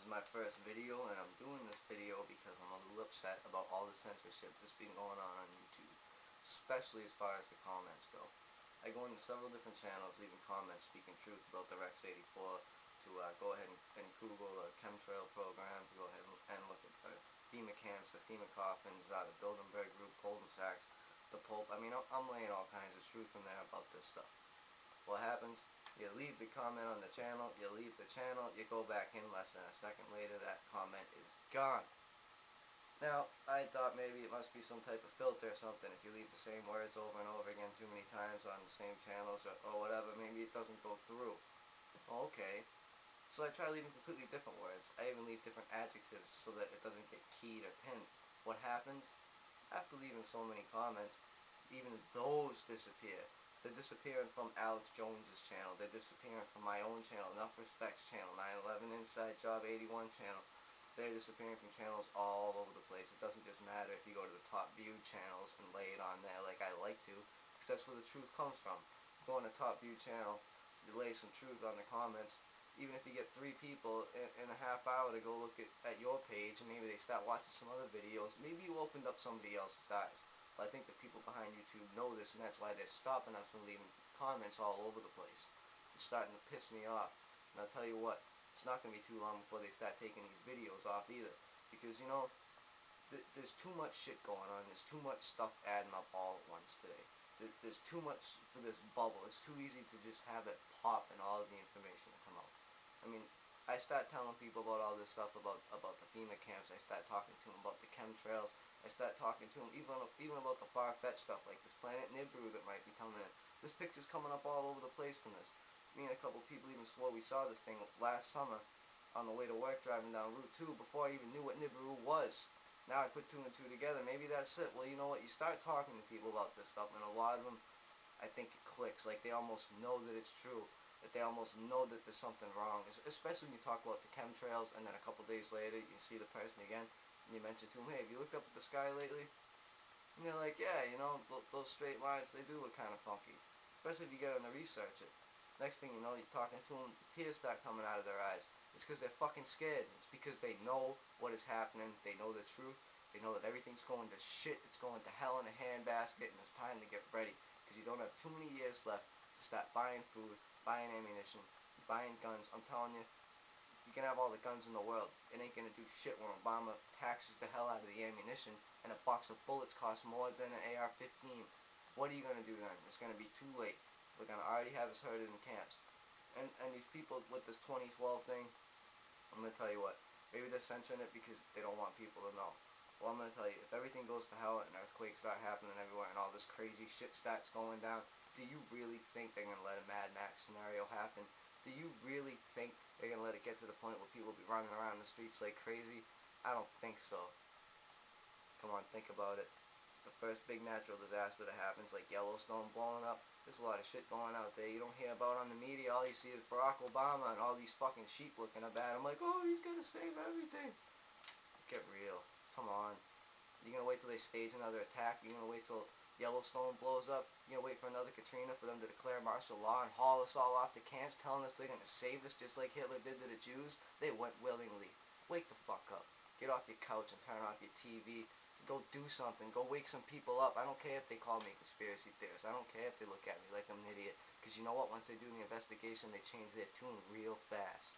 is my first video, and I'm doing this video because I'm a little upset about all the censorship that's been going on YouTube, especially as far as the comments go. I go into several different channels leaving comments speaking truth about the Rex 84, to go ahead and Google the chemtrail program, to go ahead and look at the FEMA camps, the FEMA coffins, the Bilderberg group, Golden Sachs, the Pope. I mean, I'm laying all kinds of truth in there about this stuff. What happens? You leave the comment on the channel, you leave the channel, you go back in less than a second later, that comment is gone. Now, I thought maybe it must be some type of filter or something. If you leave the same words over and over again too many times on the same channels or whatever, maybe it doesn't go through. Okay. So I try leaving completely different words. I even leave different adjectives so that it doesn't get keyed or pinned. What happens? After leaving so many comments, even those disappear. They're disappearing from Alex Jones's channel. They're disappearing from my own channel, Enough Respect's channel, 9/11 Inside Job 81 channel. They're disappearing from channels all over the place. It doesn't just matter if you go to the top viewed channels and lay it on there like I like to, because that's where the truth comes from. You go on the top viewed channel, you lay some truth on the comments. Even if you get 3 people in a half hour to go look at your page, and maybe they start watching some other videos, maybe you opened up somebody else's eyes. But I think the people behind YouTube know this, and that's why they're stopping us from leaving comments all over the place. It's starting to piss me off. And I'll tell you what, it's not going to be too long before they start taking these videos off either. Because, you know, there's too much shit going on. There's too much stuff adding up all at once today. There's too much for this bubble. It's too easy to just have it pop and all of the information to come out. I mean, I start telling people about all this stuff about the FEMA camps. I start talking to them about the chemtrails. I start talking to them even about the far-fetched stuff like this planet Nibiru that might be coming in. This picture's coming up all over the place from this. Me and a couple people even swore we saw this thing last summer on the way to work driving down Route 2 before I even knew what Nibiru was. Now I put 2 and 2 together. Maybe that's it. Well, you know what? You start talking to people about this stuff, and a lot of them, I think it clicks. Like they almost know that it's true. That they almost know that there's something wrong. Especially when you talk about the chemtrails, and then a couple days later you see the person again, and you mention to them, hey, have you looked up at the sky lately? And they're like, yeah, you know, those straight lines, they do look kind of funky. Especially if you get them to research it. Next thing you know, you're talking to them, the tears start coming out of their eyes. It's because they're fucking scared. It's because they know what is happening. They know the truth. They know that everything's going to shit. It's going to hell in a handbasket, and it's time to get ready. Because you don't have too many years left to start buying food, buying ammunition, buying guns. I'm telling you, you can have all the guns in the world. It ain't going to do shit when Obama taxes the hell out of the ammunition, and a box of bullets costs more than an AR-15. What are you going to do then? It's going to be too late. We're going to already have us herded in camps. And these people with this 2012 thing, I'm going to tell you what, maybe they're censoring it because they don't want people to know. Well, I'm going to tell you, if everything goes to hell and earthquakes start happening everywhere and all this crazy shit starts going down, do you really think they're going to let a Mad Max scenario happen? Do you really think they're going to let it get to the point where people will be running around the streets like crazy? I don't think so. Come on, think about it. The first big natural disaster that happens, like Yellowstone blowing up, there's a lot of shit going out there you don't hear about on the media. All you see is Barack Obama and all these fucking sheep looking up at him like, oh, he's gonna save everything. Get real. Come on. You gonna wait till they stage another attack? You gonna wait till Yellowstone blows up? You gonna wait for another Katrina for them to declare martial law and haul us all off to camps telling us they're gonna save us just like Hitler did to the Jews? They went willingly. Wake the fuck up. Get off your couch and turn off your TV. Go do something. Go wake some people up. I don't care if they call me a conspiracy theorist. I don't care if they look at me like I'm an idiot. Because you know what? Once they do the investigation, they change their tune real fast.